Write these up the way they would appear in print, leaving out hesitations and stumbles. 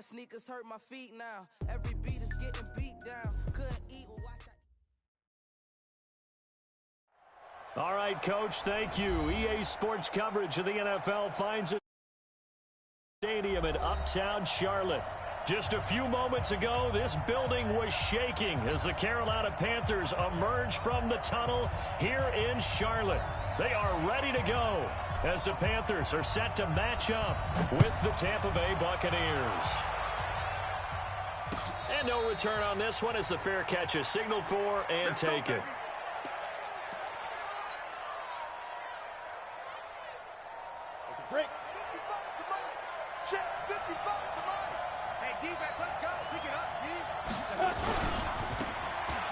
sneakers hurt my feet now. Every beat is getting beat down. Couldn't eat or watch. All right, Coach, thank you. EA Sports coverage of the NFL finds a stadium in Uptown Charlotte. Just a few moments ago, this building was shaking as the Carolina Panthers emerged from the tunnel here in Charlotte. They are ready to go as the Panthers are set to match up with the Tampa Bay Buccaneers. And no return on this one as the fair catch is signaled for and taken. Break. 55. Hey, D-back, let's go. Pick it up, D.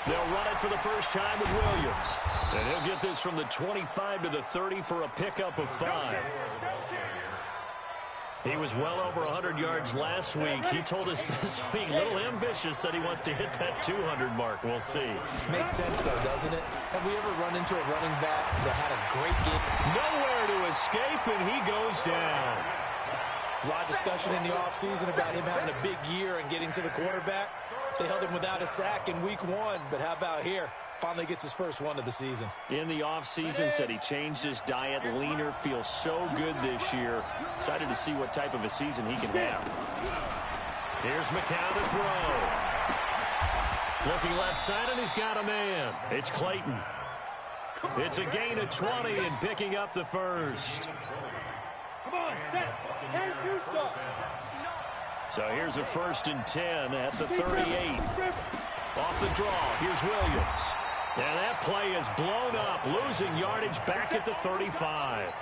They'll run it for the first time with Williams. And he'll get this from the 25 to the 30 for a pickup of 5. He was well over 100 yards last week. He told us this week, a little ambitious, said he wants to hit that 200 mark. We'll see. Makes sense, though, doesn't it? Have we ever run into a running back that had a great game? Nowhere to escape, and he goes down. There's a lot of discussion in the offseason about him having a big year and getting to the quarterback. They held him without a sack in week 1, but how about here? Finally gets his first one of the season. In the offseason, said he changed his diet, leaner, feels so good this year. Excited to see what type of a season he can have. Here's McCown to throw. Looking left side, and he's got a man. It's Clayton. It's a gain of 20 and picking up the first. Come on, set. 10-2 stop. So here's a 1st and 10 at the 38. Off the draw, here's Williams. And that play is blown up, losing yardage back at the 35.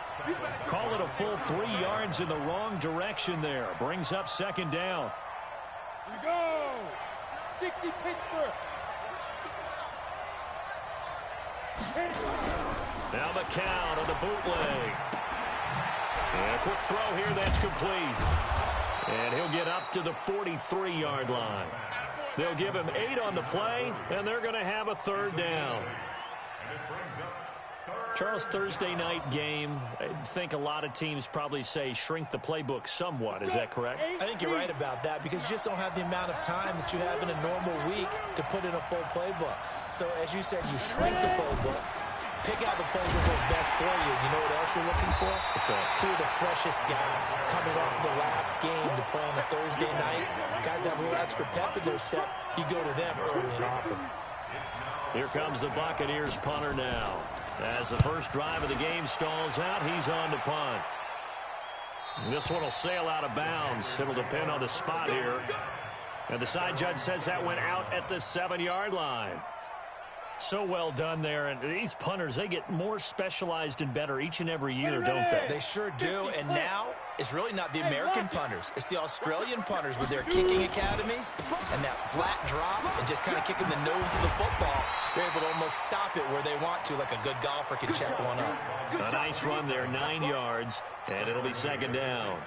Call it a full 3 yards in the wrong direction there. Brings up 2nd down. Here we go. 60 Pittsburgh. Now McCown on the bootleg. And a quick throw here, that's complete. And he'll get up to the 43-yard line. They'll give him 8 on the play, and they're going to have a 3rd down. Charles, Thursday night game, I think a lot of teams probably say shrink the playbook somewhat. Is that correct? I think you're right about that because you just don't have the amount of time that you have in a normal week to put in a full playbook. So, as you said, you shrink the playbook, pick out the plays that work best for you. You know what else you're looking for? Who are the freshest guys coming off the last game to play on a Thursday night? Guys have a little extra pep in their step. You go to them early and often. Here comes the Buccaneers punter now. As the first drive of the game stalls out, he's on to punt. This one will sail out of bounds. It'll depend on the spot here. And the side judge says that went out at the 7-yard line. So well done there. And these punters, they get more specialized and better each and every year, don't they? They sure do. And now it's really not the American punters. It's the Australian punters with their kicking academies and that flat drop and just kind of kicking the nose of the football. They're able to almost stop it where they want to, like a good golfer can check one up. A nice run there, 9 yards, and it'll be 2nd down.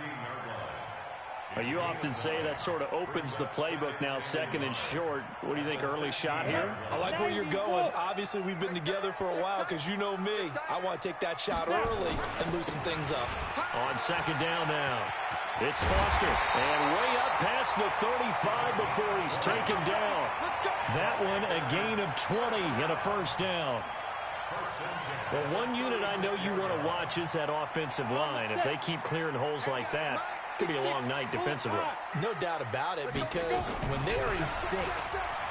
You often say that sort of opens the playbook now, 2nd and short. What do you think, early shot here? I like where you're going. Obviously, we've been together for a while because you know me. I want to take that shot early and loosen things up. On 2nd down now. It's Foster. And way up past the 35 before he's taken down. That one a gain of 20 and a 1st down. Well, one unit I know you want to watch is that offensive line. If they keep clearing holes like that, could be a long night defensively. No doubt about it, because when they are in sync,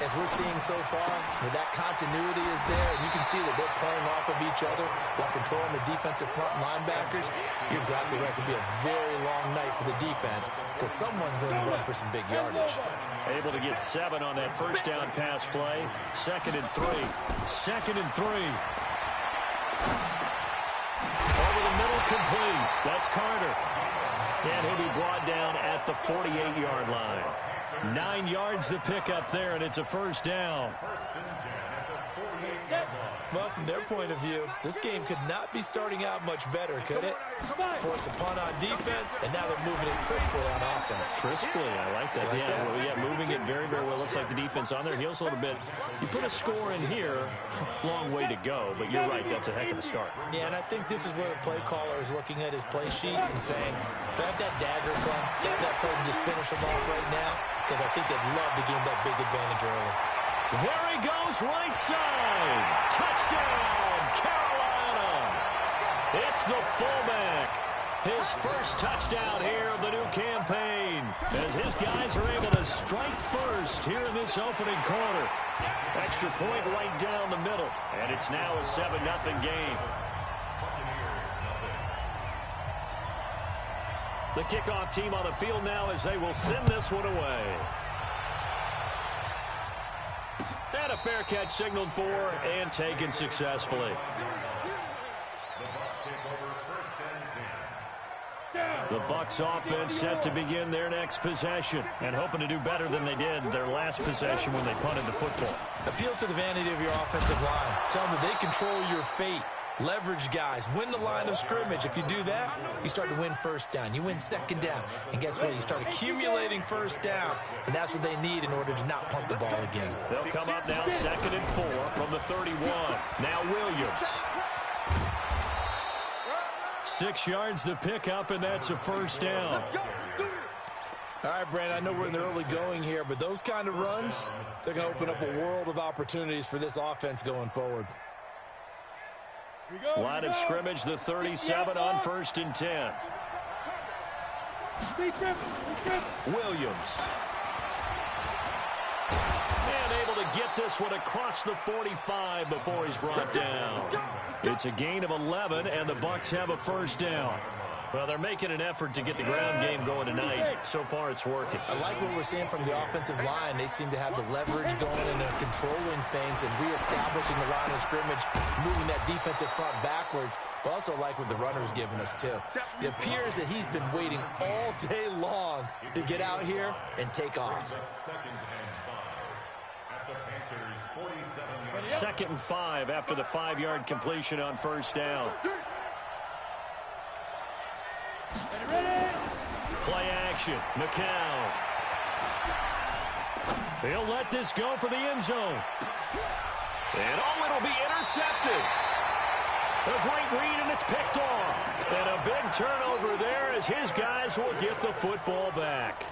as we're seeing so far, where that continuity is there, and you can see that they're playing off of each other while controlling the defensive front linebackers, you're exactly right. It could be a very long night for the defense because someone's going to run for some big yardage. Able to get 7 on that 1st down pass play. 2nd and 3. 2nd and 3. Over the middle, complete. That's Carter. And he'll be brought down at the 48-yard line. 9 yards to pick up there, and it's a 1st down. Well, from their point of view, this game could not be starting out much better, could it? Force a punt on defense, and now they're moving it crisply on offense. Crisply, I like that. Yeah, moving it very, very well. Looks like the defense on their heels a little bit. You put a score in here, long way to go, but you're right, that's a heck of a start. Yeah, and I think this is where the play caller is looking at his play sheet and saying, do I have that dagger play? Do I have that play to just finish them off right now? Because I think they'd love to gain that big advantage early. There he goes, right side. Touchdown, Carolina. It's the fullback. His first touchdown here of the new campaign, as his guys are able to strike first here in this opening quarter. Extra point right down the middle, and it's now a 7-0 game. The kickoff team on the field now as they will send this one away. And a fair catch signaled for and taken successfully. The Bucs offense set to begin their next possession and hoping to do better than they did their last possession when they punted the football. Appeal to the vanity of your offensive line. Tell them that they control your fate. Leverage guys. Win the line of scrimmage. If you do that, you start to win first down. You win second down. And guess what? You start accumulating first downs. And that's what they need in order to not punt the ball again. They'll come up now 2nd and 4 from the 31. Now Williams. 6 yards the pickup, and that's a first down. All right, Brandon, I know we're in the early going here, but those kind of runs, they're going to open up a world of opportunities for this offense going forward. Line of scrimmage, the 37 on 1st and 10. Williams. And able to get this one across the 45 before he's brought down. It's a gain of 11, and the Bucs have a first down. Well, they're making an effort to get the ground game going tonight. So far, it's working. I like what we're seeing from the offensive line. They seem to have the leverage going, and they're controlling things and reestablishing the line of scrimmage, moving that defensive front backwards. But also like what the runner's giving us, too. It appears that he's been waiting all day long to get out here and take off. 2nd and 5 after the 5-yard completion on first down. Play action. McCown. He'll let this go for the end zone. And it'll be intercepted. A great read, and it's picked off. And a big turnover there as his guys will get the football back.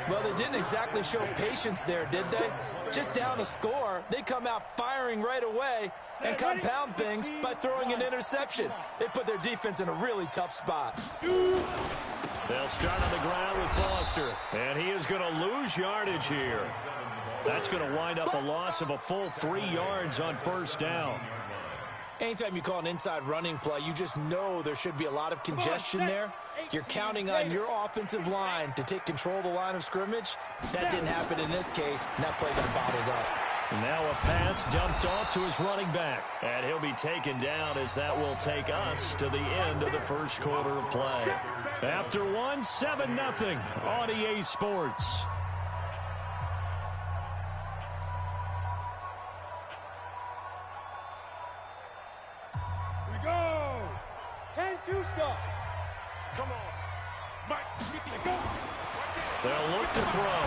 Well, they didn't exactly show patience there, did they? Just down a score, they come out firing right away and compound things by throwing an interception. They put their defense in a really tough spot. They'll start on the ground with Foster, and he is going to lose yardage here. That's going to wind up a loss of a full 3 yards on first down. Anytime you call an inside running play, you just know there should be a lot of congestion there. You're counting on your offensive line to take control of the line of scrimmage. That didn't happen in this case, and that play got bottled up. Now a pass dumped off to his running back. And he'll be taken down as that will take us to the end of the first quarter of play. After one, 7-0 on EA Sports. Here we go. 10-2 stuff. Come on. Mike, go. They'll look to throw.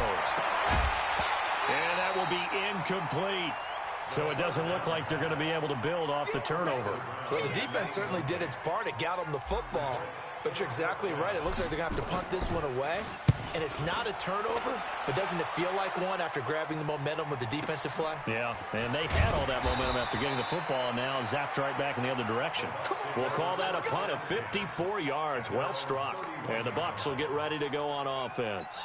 And that will be incomplete. So it doesn't look like they're going to be able to build off the turnover. Well, the defense certainly did its part. It got them the football. But you're exactly right. It looks like they're going to have to punt this one away. And it's not a turnover, but doesn't it feel like one after grabbing the momentum with the defensive play? Yeah, and they had all that momentum after getting the football, and now zapped right back in the other direction. We'll call that a punt of 54 yards. Well struck. And the Bucs will get ready to go on offense.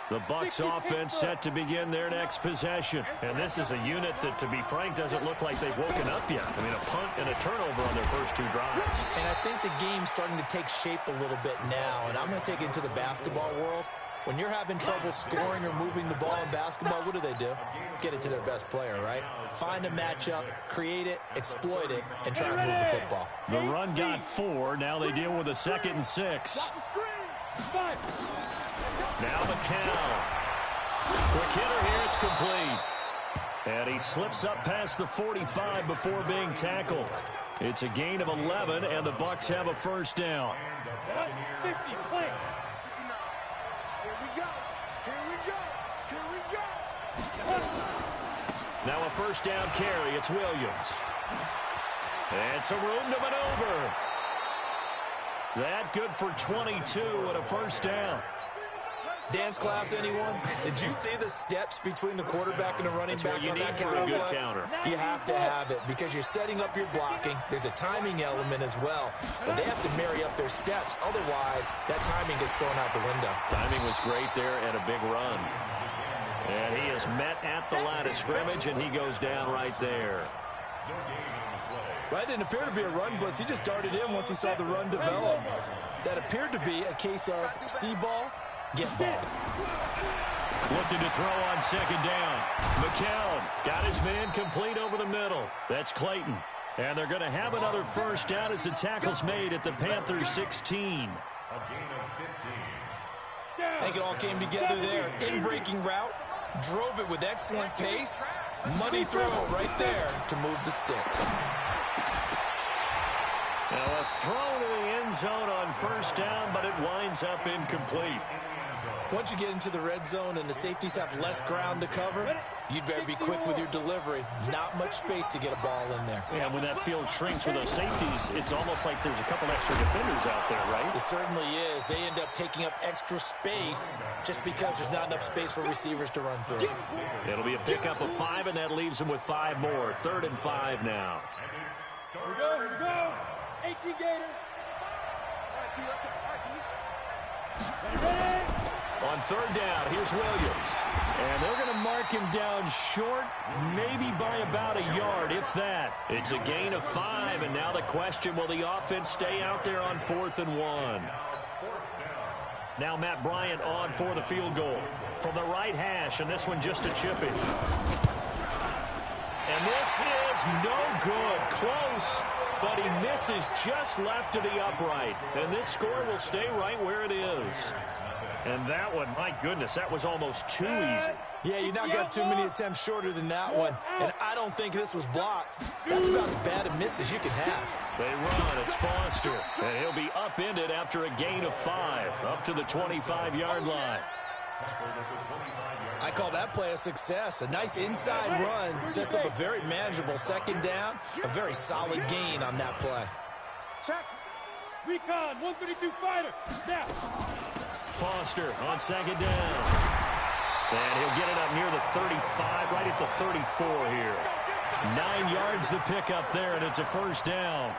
The Bucs offense set to begin their next possession. And this is a unit that, to be frank, doesn't look like they've woken up yet. I mean, a punt and a turnover on their first 2 drives. And I think the game's starting to take shape a little bit now. And I'm going to take it into the basketball world. When you're having trouble scoring or moving the ball in basketball, what do? Get it to their best player, right? Find a matchup, create it, exploit it, and try and move the football. The run got 4. Now they deal with a 2nd and 6. Now McCown. Quick hitter here. It's complete. And he slips up past the 45 before being tackled. It's a gain of 11, and the Bucs have a first down. 50, play. Here we go. Here we go. Here we go. Now a first down carry. It's Williams. And some room to maneuver. That good for 22 and a first down. Dance class, anyone? Did you see the steps between the quarterback and the running back on that for a good counter? You have to have it because you're setting up your blocking. There's a timing element as well, but they have to marry up their steps. Otherwise, that timing gets thrown out the window. Timing was great there and a big run. And he is met at the line of scrimmage, and he goes down right there. Well, that didn't appear to be a run blitz. He just darted in once he saw the run develop. That appeared to be a case of see ball, get ball. Looking to throw on second down. McCown got his man complete over the middle. That's Clayton. And they're going to have another first down as the tackle's made at the Panthers 16. I think it all came together there. In-breaking route, drove it with excellent pace. Money throw right there to move the sticks. Now a throw to the end zone on first down, but it winds up incomplete. Once you get into the red zone and the safeties have less ground to cover, you'd better be quick with your delivery. Not much space to get a ball in there. Yeah, when that field shrinks with those safeties, it's almost like there's a couple extra defenders out there, right? It certainly is. They end up taking up extra space just because there's not enough space for receivers to run through. It'll be a pickup of 5, and that leaves them with 5 more. 3rd and 5 now. Here we go, here we go. 18 Gators. On 3rd down, here's Williams. And they're going to mark him down short, maybe by about a yard, if that. It's a gain of 5, and now the question, will the offense stay out there on 4th and 1? Now Matt Bryant on for the field goal. From the right hash, and this one just a chip in. And this is no good. Close, but he misses just left to the upright. And this score will stay right where it is. And that one, my goodness, that was almost too easy. Yeah, you not got too many attempts shorter than that one. And I don't think this was blocked. That's about as bad a miss as you can have. They run. It's Foster. And he'll be upended after a gain of 5, up to the 25-yard line. I call that play a success. A nice inside run sets up a very manageable second down. A very solid gain on that play. Check. Recon, 132 fighter. Now. Foster on second down. And he'll get it up near the 35, right at the 34 here. 9 yards the pickup there, and it's a first down.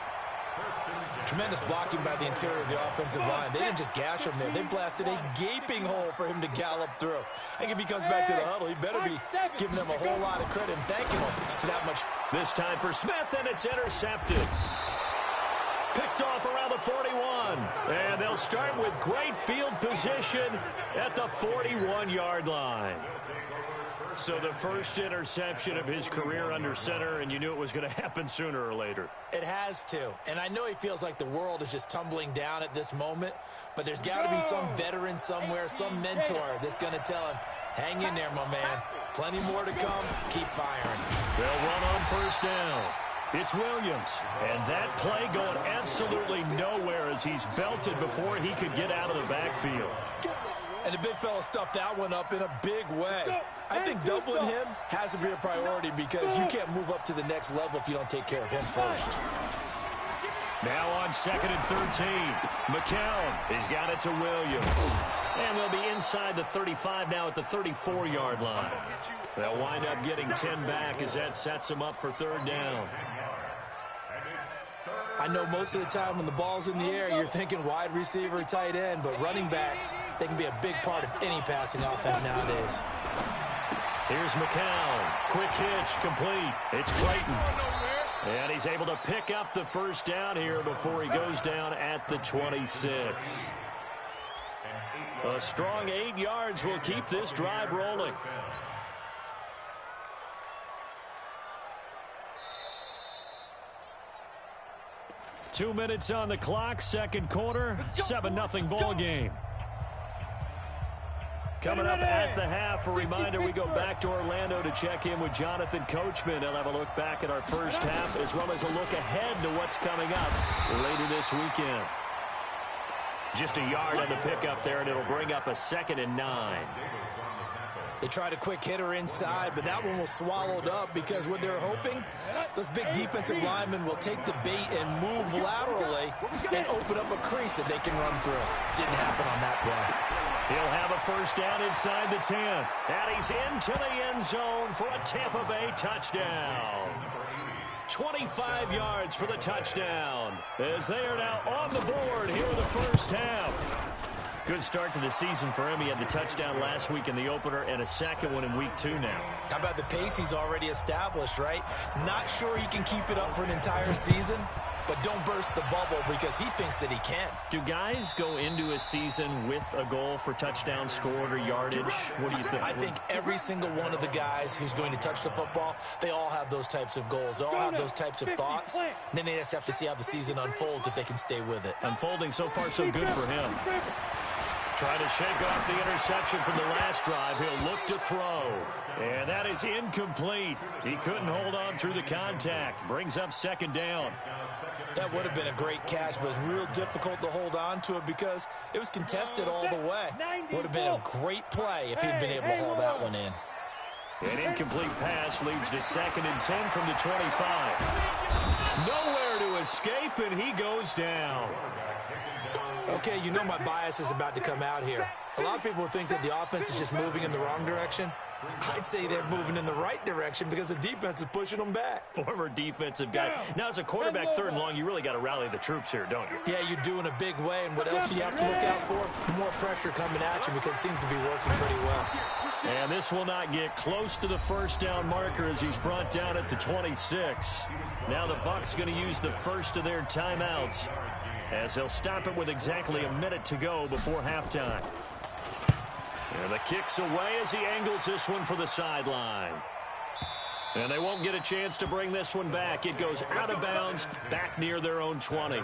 Tremendous blocking by the interior of the offensive line. They didn't just gash him there. They blasted a gaping hole for him to gallop through. I think if he comes back to the huddle, he better be giving them a whole lot of credit and thanking them for that much. This time for Smith, and it's intercepted. Picked off around the 41. And they'll start with great field position at the 41-yard line. So the first interception of his career under center, and you knew it was going to happen sooner or later. It has to. And I know he feels like the world is just tumbling down at this moment, but there's got to be some veteran somewhere, some mentor that's going to tell him, hang in there, my man. Plenty more to come. Keep firing. They'll run on first down. It's Williams. And that play going absolutely nowhere as he's belted before he could get out of the backfield. And the big fella stuffed that one up in a big way. I think doubling him has to be a priority because you can't move up to the next level if you don't take care of him first. Now on 2nd and 13. McCown has got it to Williams. And they'll be inside the 35 now at the 34-yard line. They'll wind up getting 10 back as that sets them up for 3rd down. I know most of the time when the ball's in the air, you're thinking wide receiver, tight end, but running backs, they can be a big part of any passing offense nowadays. Here's McCown. Quick hitch, complete. It's Clayton. And he's able to pick up the first down here before he goes down at the 26. A strong 8 yards will keep this drive rolling. Two minutes on the clock, second quarter, 7-0 ball game. Coming up at the half, a reminder, we go back to Orlando to check in with Jonathan Coachman. He'll have a look back at our first half as well as a look ahead to what's coming up later this weekend. Just a yard on the pickup there, and it'll bring up a 2nd and 9. They tried a quick hitter inside, but that one was swallowed up because what they're hoping, those big defensive linemen will take the bait and move laterally and open up a crease that they can run through. Didn't happen on that play. He'll have a first down inside the 10. And he's into the end zone for a Tampa Bay touchdown. 25 yards for the touchdown as they are now on the board here in the first half. Good start to the season for him. He had the touchdown last week in the opener and a second one in week 2 now. How about the pace he's already established, right? Not sure he can keep it up for an entire season, but don't burst the bubble because he thinks that he can. Do guys go into a season with a goal for touchdown scored or yardage? What do you think? I think every single one of the guys who's going to touch the football, they all have those types of goals. They all have those types of thoughts. And then they just have to see how the season unfolds if they can stay with it. Unfolding so far so good for him. Trying to shake off the interception from the last drive. He'll look to throw. And that is incomplete. He couldn't hold on through the contact. Brings up 2nd down. That would have been a great catch, but it was real difficult to hold on to it because it was contested all the way. Would have been a great play if he'd been able to haul that one in. An incomplete pass leads to 2nd and 10 from the 25. Nowhere to escape, and he goes down. Okay, you know my bias is about to come out here. A lot of people think that the offense is just moving in the wrong direction. I'd say they're moving in the right direction because the defense is pushing them back. Former defensive guy. Now, as a quarterback, 3rd and long, you really got to rally the troops here, don't you? Yeah, you do in a big way, and what else do you have to look out for? More pressure coming at you because it seems to be working pretty well. And this will not get close to the first down marker as he's brought down at the 26. Now the Bucs going to use the first of their timeouts as they'll stop it with exactly a minute to go before halftime. And the kick's away as he angles this one for the sideline. And they won't get a chance to bring this one back. It goes out of bounds back near their own 20.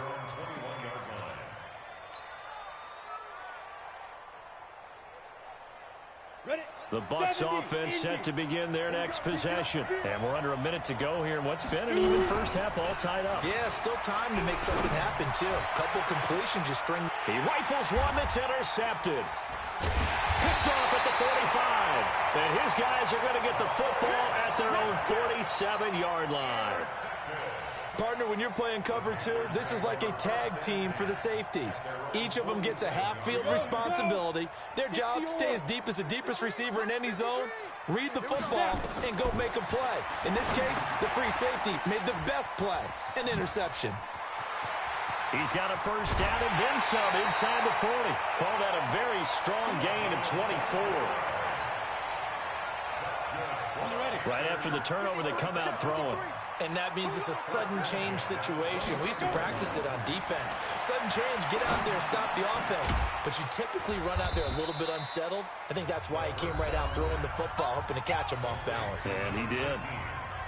The Bucs offense set to begin their next possession. And we're under a minute to go here in what's been an even first half all tied up. Yeah, still time to make something happen, too. Couple completions, just string. He rifles one that's intercepted. Picked off at the 45. And his guys are going to get the football at their own 47-yard line. Partner, when you're playing cover 2, this is like a tag team for the safeties. Each of them gets a half-field responsibility. Their job, stay as deep as the deepest receiver in any zone, read the football, and go make a play. In this case, the free safety made the best play, an interception. He's got a first down and then some inside the 40. Call that a very strong gain of 24. Right after the turnover, they come out throwing. And that means it's a sudden change situation. We used to practice it on defense. Sudden change, get out there, stop the offense. But you typically run out there a little bit unsettled. I think that's why he came right out throwing the football, hoping to catch him off balance. And he did.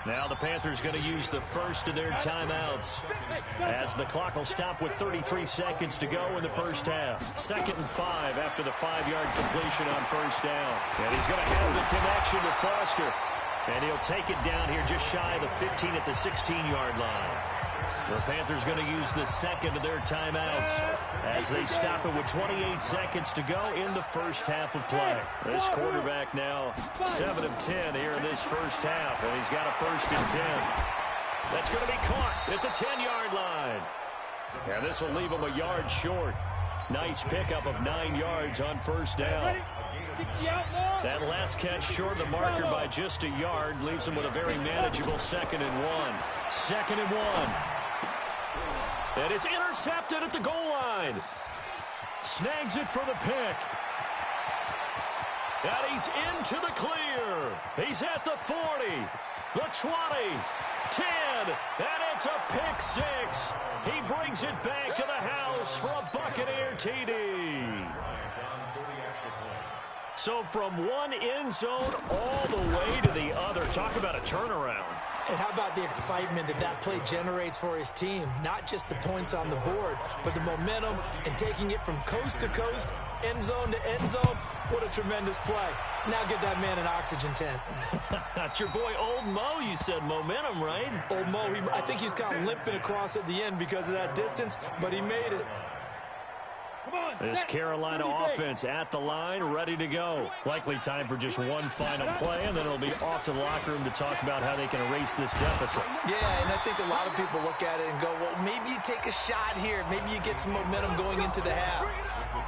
Now the Panthers going to use the first of their timeouts as the clock will stop with 33 seconds to go in the first half. 2nd and 5 after the 5-yard completion on first down. And he's going to have the connection to Foster. And he'll take it down here just shy of the 15 at the 16-yard line. The Panthers going to use the second of their timeouts as they stop it with 28 seconds to go in the first half of play. This quarterback now 7 of 10 here in this first half, and he's got a 1st and 10. That's going to be caught at the 10-yard line. And this will leave him a yard short. Nice pickup of 9 yards on first down. That last catch short of the marker by just a yard leaves him with a very manageable 2nd and 1. 2nd and 1. And it's intercepted at the goal line. Snags it for the pick. And he's into the clear. He's at the 40, the 20, 10, and it's a pick 6. He brings it back to the house for a Buccaneer TD. So from one end zone all the way to the other. Talk about a turnaround. And how about the excitement that that play generates for his team? Not just the points on the board, but the momentum and taking it from coast to coast, end zone to end zone. What a tremendous play. Now give that man an oxygen tent. That's your boy Old Mo, you said. Momentum, right? Old Mo, I think he's kind of limping across at the end because of that distance, but he made it. This Carolina offense at the line, ready to go. Likely time for just one final play, and then it'll be off to the locker room to talk about how they can erase this deficit. Yeah, and I think a lot of people look at it and go, well, maybe you take a shot here. Maybe you get some momentum going into the half.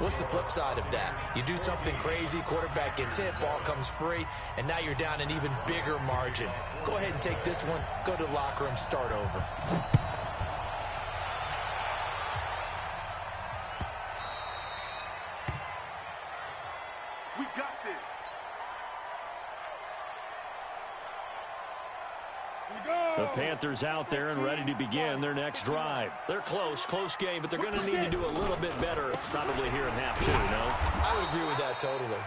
What's the flip side of that? You do something crazy, quarterback gets hit, ball comes free, and now you're down an even bigger margin. Go ahead and take this one, go to the locker room, start over. We got this. The Panthers out there and ready to begin their next drive. They're close game, but they're going to need to do a little bit better probably here in half two, no? I would agree with that totally.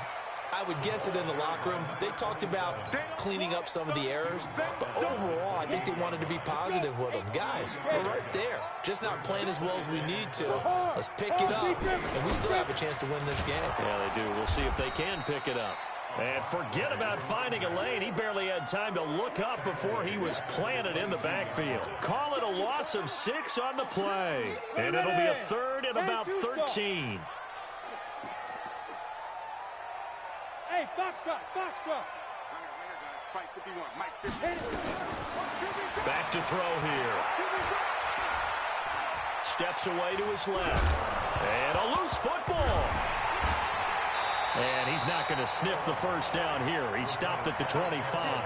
I would guess it in the locker room. They talked about cleaning up some of the errors, but overall, I think they wanted to be positive with them. Guys, we're right there. Just not playing as well as we need to. Let's pick it up, and we still have a chance to win this game. Yeah, they do. We'll see if they can pick it up. And forget about finding a lane. He barely had time to look up before he was planted in the backfield. Call it a loss of 6 on the play. And it'll be a third and about 13. Hey, Foxtrot. Back to throw here. Steps away to his left. And a loose football. And he's not going to sniff the first down here. He stopped at the 25.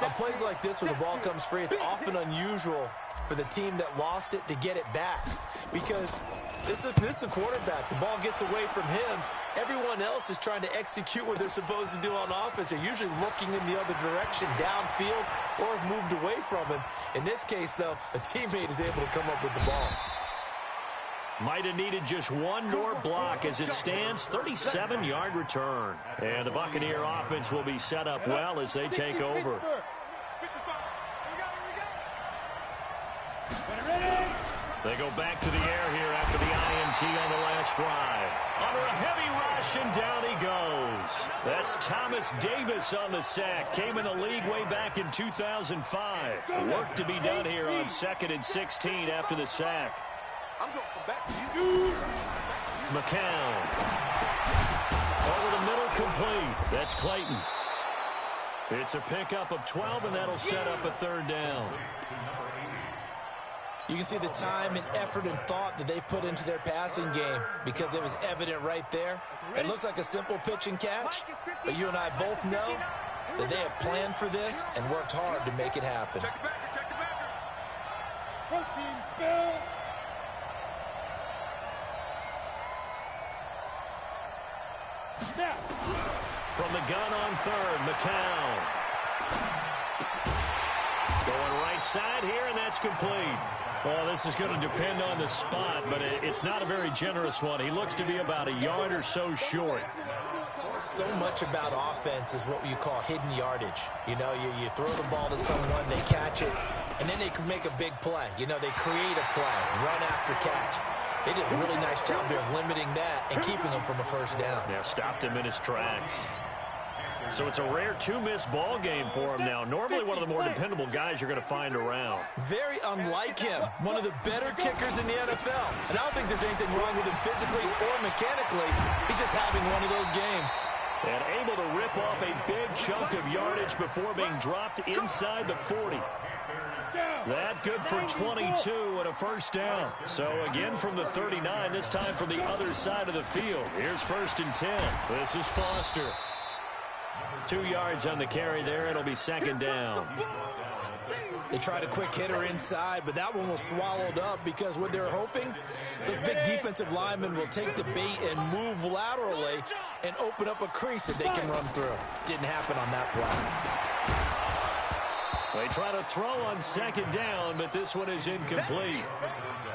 On plays like this where the ball comes free, it's often unusual for the team that lost it to get it back. Because this is a quarterback. The ball gets away from him. Everyone else is trying to execute what they're supposed to do on offense. They're usually looking in the other direction, downfield, or have moved away from him. In this case, though, a teammate is able to come up with the ball. Might have needed just one more block as it stands, 37-yard return. And the Buccaneer offense will be set up well as they take over. They go back to the air here after the INT on the last drive. Under a heavy rush, and down he goes. That's Thomas Davis on the sack. Came in the league way back in 2005. Work to be done here on 2nd and 16 after the sack. I'm going for back to you. McCown. Over the middle, complete. That's Clayton. It's a pickup of 12, and that'll set up a third down. You can see the time and effort and thought that they've put into their passing game because it was evident right there. It looks like a simple pitch and catch, but you and I both know that they have planned for this and worked hard to make it happen. Check the backer. Protein spill. From the gun on third, McCown. Going right side here, and that's complete. Well, this is going to depend on the spot, but it's not a very generous one. He looks to be about a yard or so short. So much about offense is what you call hidden yardage. You know, you throw the ball to someone, they catch it, and then they can make a big play. You know, they create a play, run after catch. They did a really nice job there of limiting that and keeping him from a first down. Yeah, stopped him in his tracks. So it's a rare two-miss ball game for him now. Normally one of the more dependable guys you're going to find around. Very unlike him. One of the better kickers in the NFL. And I don't think there's anything wrong with him physically or mechanically. He's just having one of those games. And able to rip off a big chunk of yardage before being dropped inside the 40. That good for 22 and a first down. So again from the 39, this time from the other side of the field. Here's 1st and 10. This is Foster. 2 yards on the carry there. It'll be 2nd down. They tried a quick hitter inside, but that one was swallowed up because what they're hoping, those big defensive linemen will take the bait and move laterally and open up a crease that they can run through. Didn't happen on that play. They try to throw on 2nd down, but this one is incomplete.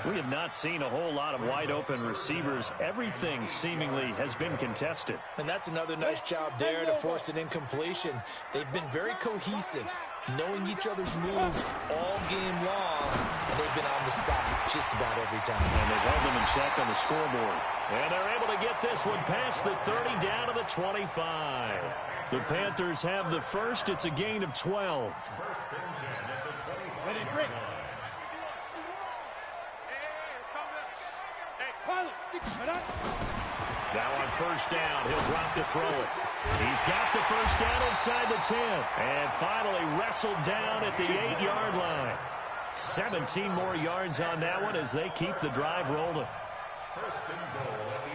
We have not seen a whole lot of wide-open receivers. Everything seemingly has been contested. And that's another nice job there to force an incompletion. They've been very cohesive, knowing each other's moves all game long, and they've been on the spot just about every time. And they've held them in check on the scoreboard. And they're able to get this one past the 30 down to the 25. The Panthers have the first. It's a gain of 12. Ready, break. Now on first down, he'll drop to throw it. He's got the first down inside the 10. And finally wrestled down at the 8-yard line. 17 more yards on that one as they keep the drive rolling.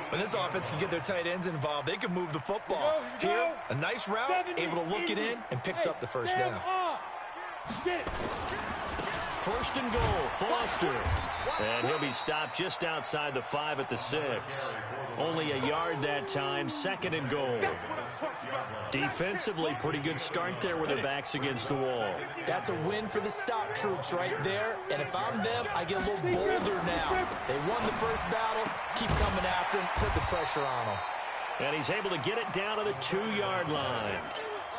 When this offense can get their tight ends involved, they can move the football. Here, a nice route, able to look it in, and picks up the first down. First and goal, Foster. And he'll be stopped just outside the 5 at the 6. Only a yard that time, second and goal. Defensively, pretty good start there with their backs against the wall. That's a win for the stop troops right there. And if I'm them, I get a little bolder now. They won the first battle. Keep coming after him. Put the pressure on him. And he's able to get it down to the 2-yard line.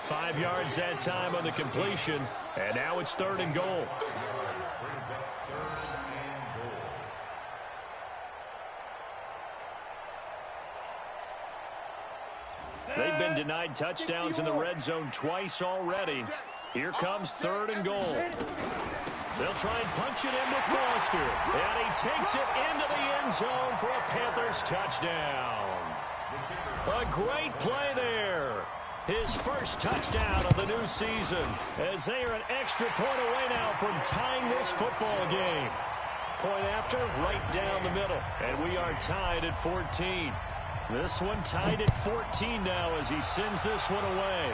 5 yards that time on the completion. And now it's third and goal. They've been denied touchdowns in the red zone twice already. Here comes third and goal. They'll try and punch it in with Foster. And he takes it into the end zone for a Panthers touchdown. A great play there. His first touchdown of the new season as they are an extra point away now from tying this football game. Point after, right down the middle. And we are tied at 14. This one tied at 14 now as he sends this one away.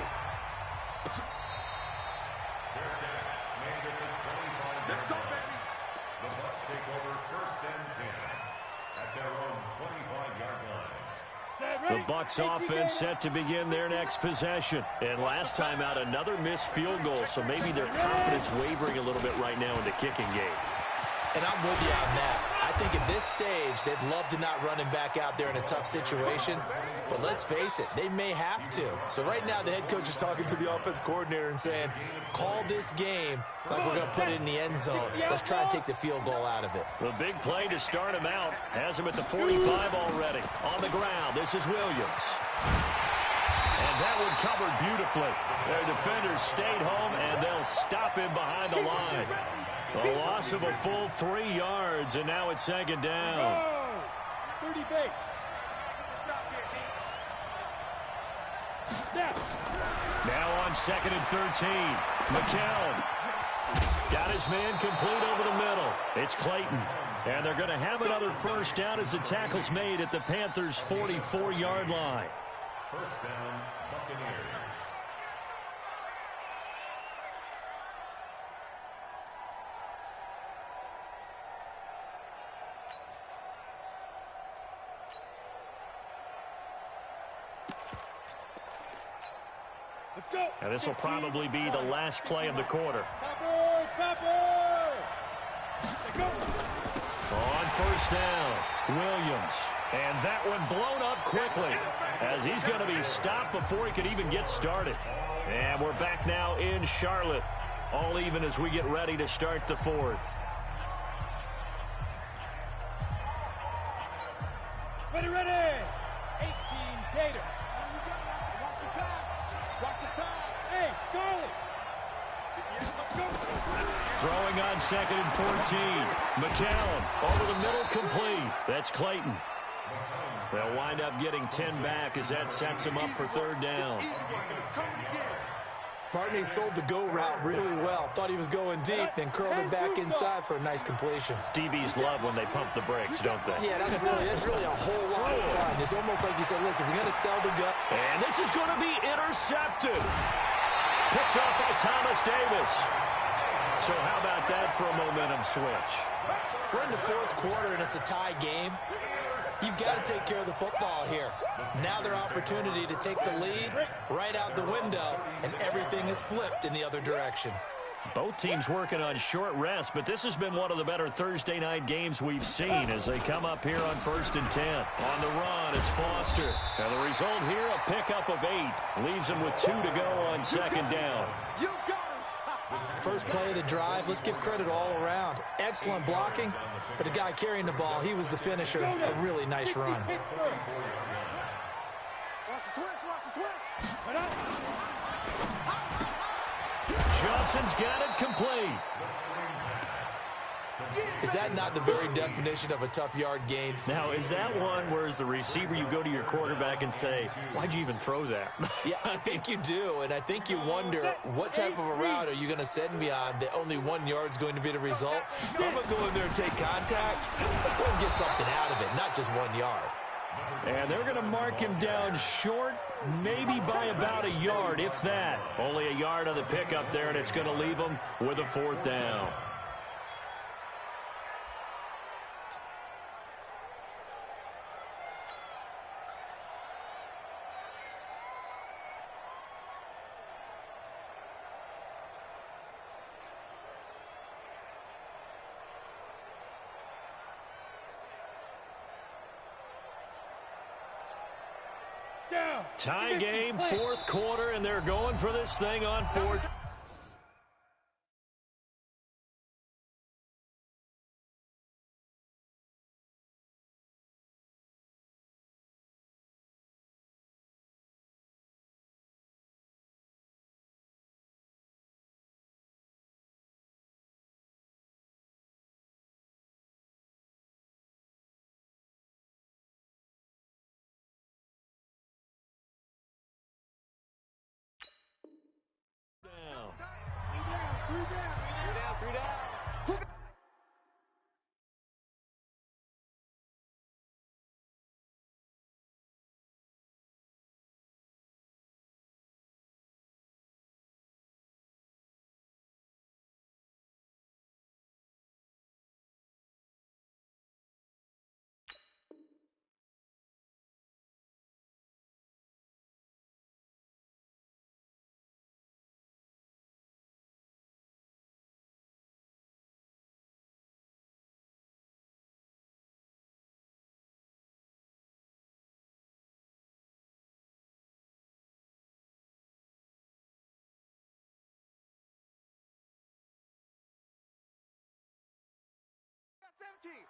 The Bucs offense set to begin their next possession. And last time out, another missed field goal, so maybe their confidence wavering a little bit right now in the kicking game. And I'm with you on that. I think at this stage, they'd love to not run him back out there in a tough situation. But let's face it, they may have to. So right now, the head coach is talking to the offense coordinator and saying, call this game like we're going to put it in the end zone. Let's try and take the field goal out of it. The big play to start him out. Has him at the 45 already. On the ground, this is Williams. And that one covered beautifully. Their defenders stayed home, and they'll stop him behind the line. A loss of a full 3 yards, and now it's second down. 30 base. Snap. Now on second and 13. McCown got his man complete over the middle. It's Clayton. And they're going to have another first down as the tackle's made at the Panthers' 44-yard line. First down, Buccaneers. Let's go. And this will probably be the last play of the quarter. Topper. Let's go. On first down, Williams. And that one blown up quickly as he's going to be stopped before he could even get started. And we're back now in Charlotte, all even as we get ready to start the fourth. Ready. 18 Gator. Watch the pass. Hey, Charlie. Let's go. Throwing on second and 14. McCown over the middle, complete. That's Clayton. They'll wind up getting 10 back as that sets him up for third down. Barney sold the go route really well. Thought he was going deep, then curled it back inside for a nice completion. DBs love when they pump the brakes, don't they? Yeah, that's really a whole lot of fun. It's almost like you said, listen, we're going to sell the gut. And this is going to be intercepted. Picked up by Thomas Davis. So how about that for a momentum switch? We're in the fourth quarter, and it's a tie game. You've got to take care of the football here. Now their opportunity to take the lead right out the window, and everything is flipped in the other direction. Both teams working on short rest, but this has been one of the better Thursday night games we've seen as they come up here on 1st and 10. On the run, it's Foster. And the result here, a pickup of 8. Leaves him with 2 to go on second down. You got him. First play of the drive, let's give credit all around. Excellent blocking, but the guy carrying the ball, he was the finisher. A really nice run. Watch the twist. Johnson's got it complete. Is that not the very definition of a tough yard gain? Now, is that one where as the receiver you go to your quarterback and say, why'd you even throw that? Yeah, I think you do, and I think you wonder what type of a route are you going to send me on that only 1 yard's going to be the result. If I'm going to go in there and take contact, let's go and get something out of it, not just 1 yard. And they're going to mark him down short, maybe by about a yard, if that. Only a yard on the pickup there, and it's going to leave him with a 4th down. Tie game, 4th quarter, and they're going for this thing on 4th. Three down.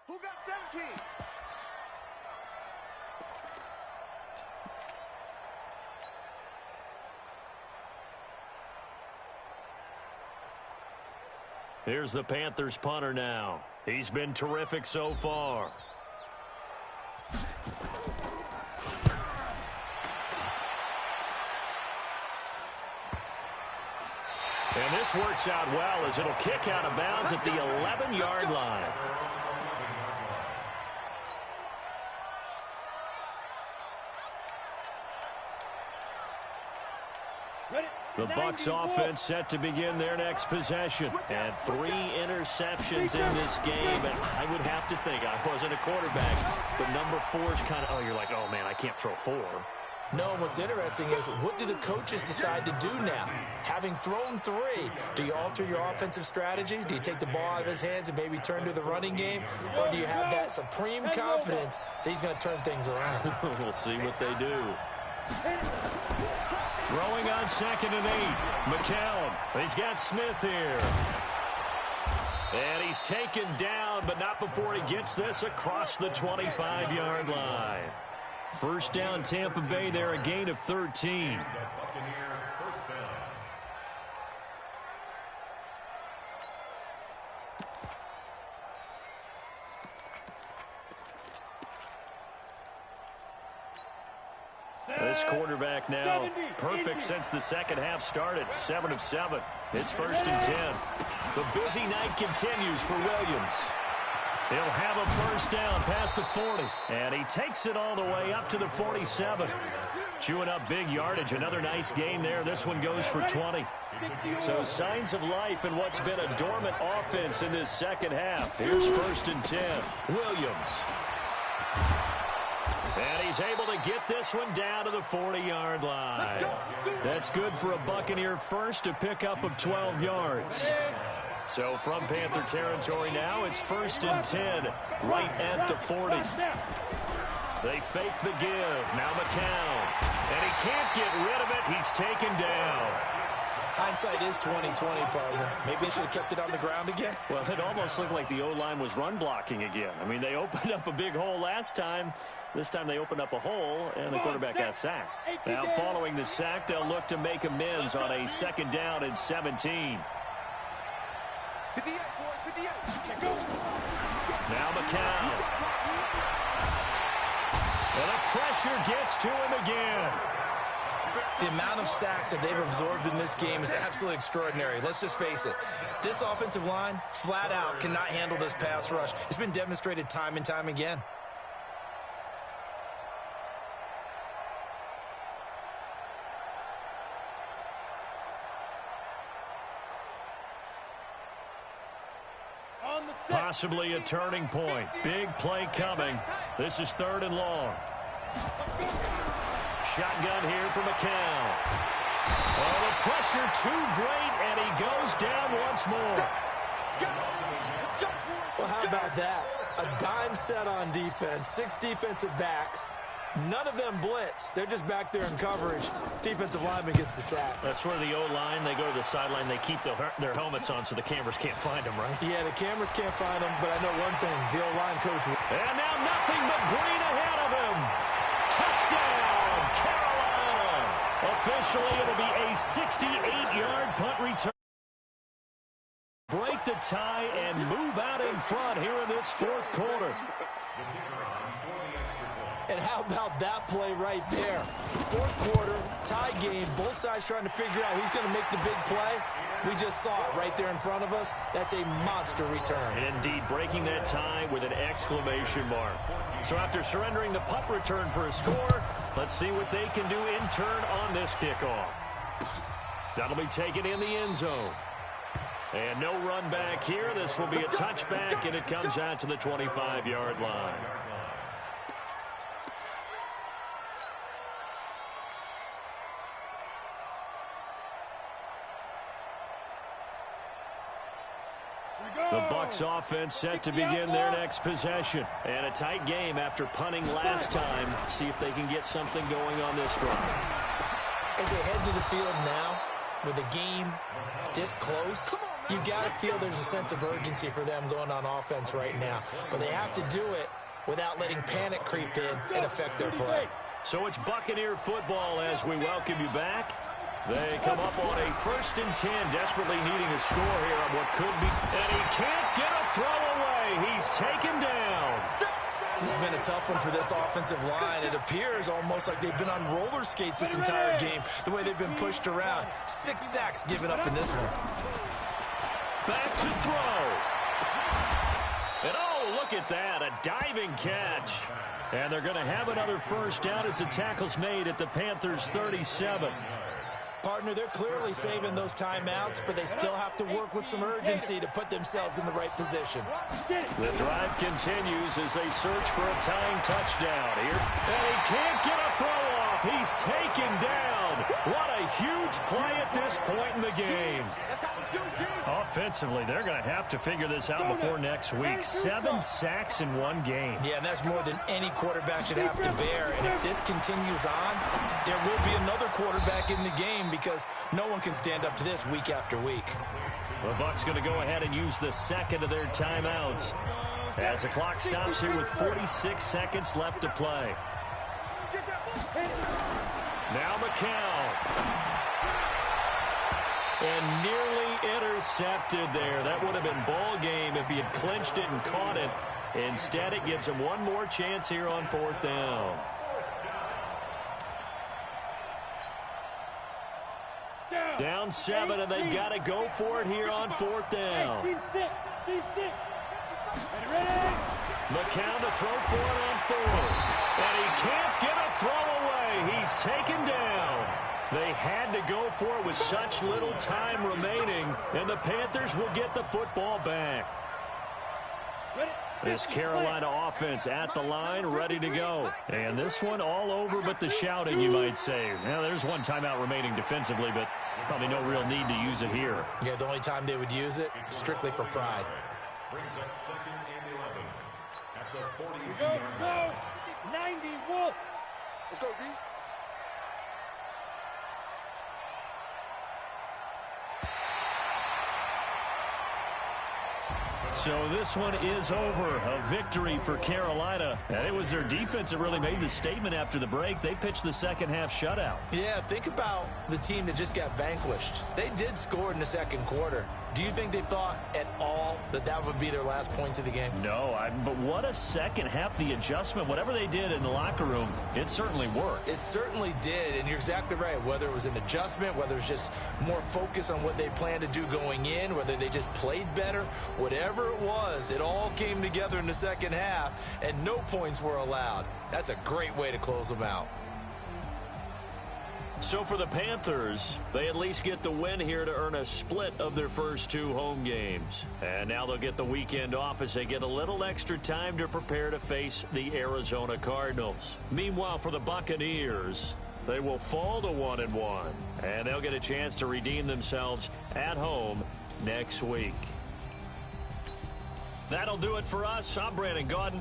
Who got 17? Here's the Panthers punter now. He's been terrific so far. And this works out well as it'll kick out of bounds at the 11-yard line. The Bucs offense set to begin their next possession. And 3 interceptions in this game. And I would have to think, I wasn't a quarterback, but number 4 is kind of, you're like, oh, man, I can't throw 4. No, what's interesting is what do the coaches decide to do now? Having thrown 3, do you alter your offensive strategy? Do you take the ball out of his hands and maybe turn to the running game? Or do you have that supreme confidence that he's going to turn things around? We'll see what they do. Throwing on 2nd and 8. McCown. He's got Smith here. And he's taken down, but not before he gets this across the 25-yard line. First down, Tampa Bay there, a gain of 13. This quarterback now perfect since the second half started. 7 of 7. It's 1st and 10. The busy night continues for Williams. He'll have a first down past the 40. And he takes it all the way up to the 47. Chewing up big yardage. Another nice gain there. This one goes for 20. So signs of life in what's been a dormant offense in this second half. Here's 1st and 10. Williams. And he's able to get this one down to the 40-yard line. That's good for a Buccaneer first, to pick up of 12 yards. So from Panther territory now, it's 1st and 10, right at the 40. They fake the give. Now McCown. And he can't get rid of it. He's taken down. Hindsight is 20/20, partner. Maybe they should have kept it on the ground again. Well, it almost looked like the O-line was run blocking again. I mean, they opened up a big hole last time. This time they opened up a hole, and the quarterback got sacked. Now, following the sack, they'll look to make amends on a 2nd down and 17. Now McCown. And the pressure gets to him again. The amount of sacks that they've absorbed in this game is absolutely extraordinary. Let's just face it. This offensive line, flat out, cannot handle this pass rush. It's been demonstrated time and time again. Possibly a turning point. Big play coming. This is 3rd and long. Shotgun here for McCown. Oh, the pressure too great, and he goes down once more. Well, how about that? A dime set on defense, 6 defensive backs. None of them blitz. They're just back there in coverage. Defensive lineman gets the sack. That's where the O-line, they go to the sideline, they keep their helmets on so the cameras can't find them, right? Yeah, the cameras can't find them, but I know one thing. The O-line coach... And now nothing but green ahead of him. Touchdown, Carolina. Officially, it'll be a 68-yard punt return. Break the tie and move out in front here in this 4th quarter. And how about that play right there? 4th quarter, tie game, both sides trying to figure out who's going to make the big play. We just saw it right there in front of us. That's a monster return. And indeed, breaking that tie with an exclamation mark. So after surrendering the punt return for a score, let's see what they can do in turn on this kickoff. That'll be taken in the end zone. And no run back here. This will be a touchback, and it comes out to the 25-yard line. The Bucs offense set to begin their next possession. And a tight game after punting last time. See if they can get something going on this drive. As they head to the field now, with the game this close, you got to feel there's a sense of urgency for them going on offense right now. But they have to do it without letting panic creep in and affect their play. So it's Buccaneer football as we welcome you back. They come up on a 1st and 10, desperately needing a score here on what could be. And he can't get a throw away. He's taken down. This has been a tough one for this offensive line. It appears almost like they've been on roller skates this entire game, the way they've been pushed around. 6 sacks given up in this one. Back to throw. And oh, look at that, a diving catch. And they're going to have another 1st down as the tackle's made at the Panthers' 37. Partner, they're clearly saving those timeouts, but they still have to work with some urgency to put themselves in the right position. The drive continues as they search for a tying touchdown here. And he can't get a throw off. He's taken down. What a huge play at this point in the game. Offensively, they're going to have to figure this out before next week. 7 sacks in one game. Yeah, and that's more than any quarterback should have to bear. And if this continues on, there will be another quarterback in the game because no one can stand up to this week after week. The Bucs going to go ahead and use the 2nd of their timeouts as the clock stops here with 46 seconds left to play. Now McCown. And nearly intercepted there. That would have been ball game if he had clinched it and caught it. Instead, it gives him one more chance here on 4th down. Down 7, and they've got to go for it here on 4th down. McCown to throw for it on 4th. And he can't get a throw away. He's taken down. They had to go for it with such little time remaining, and the Panthers will get the football back. This Carolina offense at the line, ready to go. And this one all over but the shouting, you might say. Now, there's one timeout remaining defensively, but probably no real need to use it here. Yeah, the only time they would use it, strictly for pride. Brings up 2nd and 11 at the 40. Go, 90, Wolf. Let's go, D. So this one is over. A victory for Carolina. And it was their defense that really made the statement after the break. They pitched the second half shutout. Yeah, think about the team that just got vanquished. They did score in the second quarter. Do you think they thought at all that that would be their last points of the game? No, but what a second half. The adjustment, whatever they did in the locker room, it certainly worked. It certainly did, and you're exactly right. Whether it was an adjustment, whether it was just more focus on what they planned to do going in, whether they just played better, whatever it was, it all came together in the second half, and no points were allowed. That's a great way to close them out. So for the Panthers, they at least get the win here to earn a split of their first 2 home games. And now they'll get the weekend off as they get a little extra time to prepare to face the Arizona Cardinals. Meanwhile, for the Buccaneers, they will fall to 1-1. And they'll get a chance to redeem themselves at home next week. That'll do it for us. I'm Brandon Gaudin.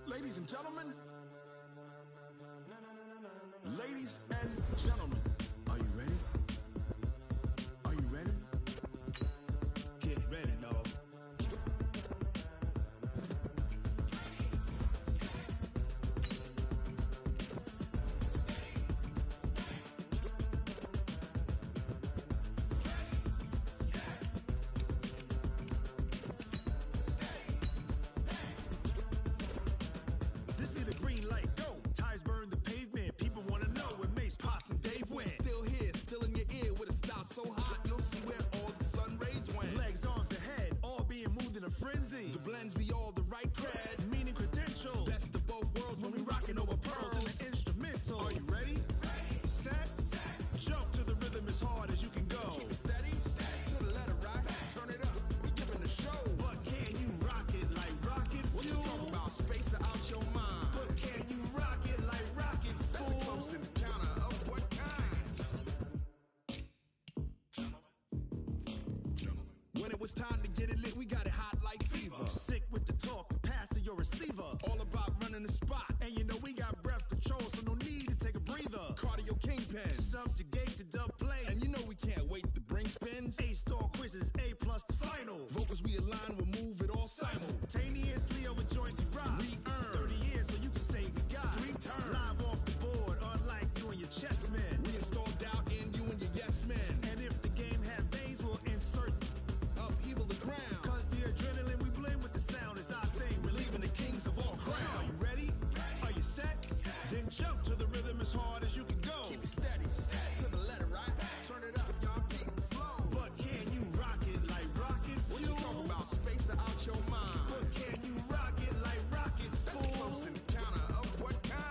Ladies and gentlemen, are you ready? Are you ready? Get ready, dog. This be the green light, go. Tires burn the pavement. People want to know where Mace, Potts, and Dave went. Still here, still in your ear with a style so hot, you'll see where all the sun rays went. Legs, arms, and head, all being moved in a frenzy. The blends be all the right cred, meaning credentials. Best of both worlds when we rockin' over pearls in the instrumental. Are you ready? Set. Jump to the rhythm as hard as you can go. Keep it steady, to the letter right. Turn it up, we giving the show. But can you rock it like rocket fuel? What you talking about? Space out your mind. But can you rock it like rockets, fool? That's a close encounter of what kind? When it was time to get it lit, we got it hot like fever. Sick with the talk, the pass to your receiver. All about running the spot. And you know we got breath control, so no need to take a breather. Cardio kingpin, subjugate the dub play. And you know we can't wait to bring spins. A-star quizzes, A+ the final. Vocals we align, we'll move it all simultaneously over joints we rock. We earn 30 years, so you can say we got 3 turns. Live off the board, unlike you and your chess men. We install doubt in you and your yes men. And if the game had veins, we'll insert upheaval the ground. Cause the adrenaline we blend with the sound is our thing. Relieving the kings of all crowns. So are you ready? Are you set? Then jump to the rhythm as hard as you can go. Keep it steady, to the letter right. Turn it up, y'all keep the flow. But can you rock it like rocket fuel? What you talking about? Space out your mind. But can you rock it like rockets, fool? That's a close encounter of what kind?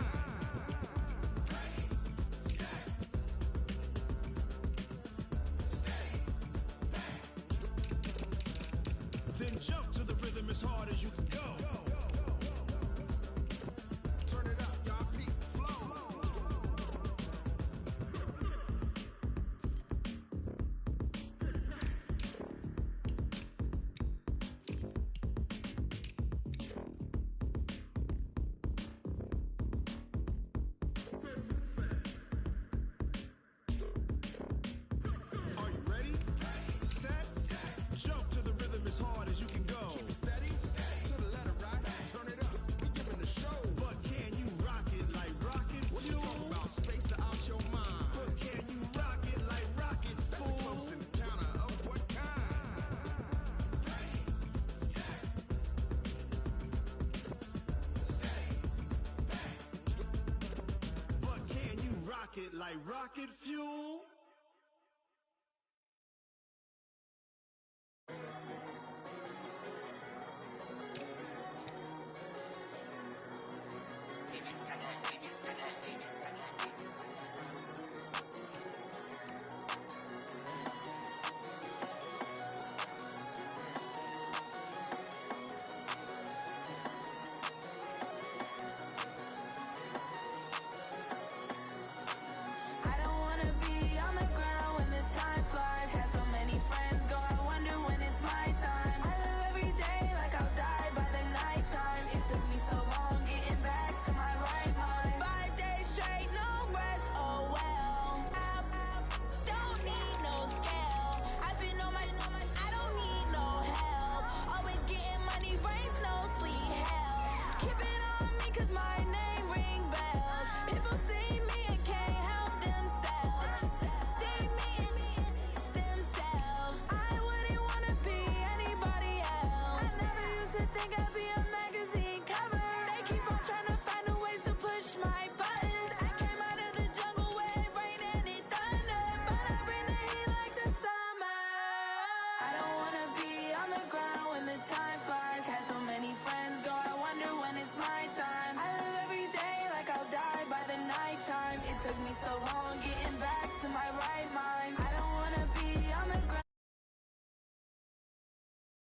Then jump to the rhythm as hard as you can go. Turn it up, y'all keep the flow. Are you ready? Set. Jump to the rhythm as hard as you can go. Keep it steady, to the letter right. Turn it up, we giving the show. But can you rock it like rocket fuel? What you talking about? Space out your mind. But can you rock it like rockets, fool? That's a close encounter of what kind? But can you rock it like rocket fuel?